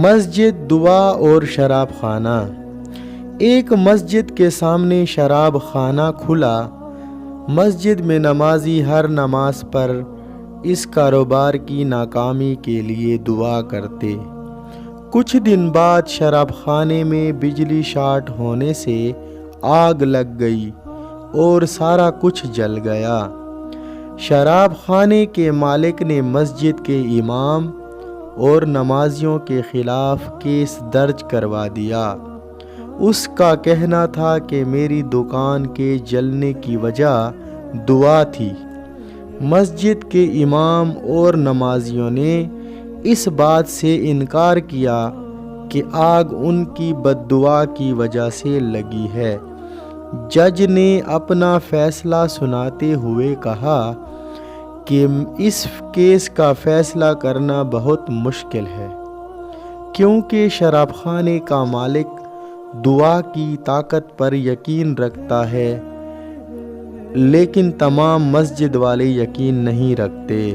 مسجد، دعا اور شراب خانہ۔ ایک مسجد کے سامنے شراب خانہ کھلا۔ مسجد میں نمازی ہر نماز پر اس کاروبار کی ناکامی کے لیے دعا کرتے۔ کچھ دن بعد شراب خانے میں بجلی شارٹ ہونے سے آگ لگ گئی اور سارا کچھ جل گیا۔ شراب خانے کے مالک نے مسجد کے امام اور نمازیوں کے خلاف کیس درج کروا دیا۔ اس کا کہنا تھا کہ میری دکان کے جلنے کی وجہ دعا تھی۔ مسجد کے امام اور نمازیوں نے اس بات سے انکار کیا کہ آگ ان کی بد دعا کی وجہ سے لگی ہے۔ جج نے اپنا فیصلہ سناتے ہوئے کہا کہ اس کیس کا فیصلہ کرنا بہت مشکل ہے، کیونکہ شراب خانے کا مالک دعا کی طاقت پر یقین رکھتا ہے، لیکن تمام مسجد والے یقین نہیں رکھتے۔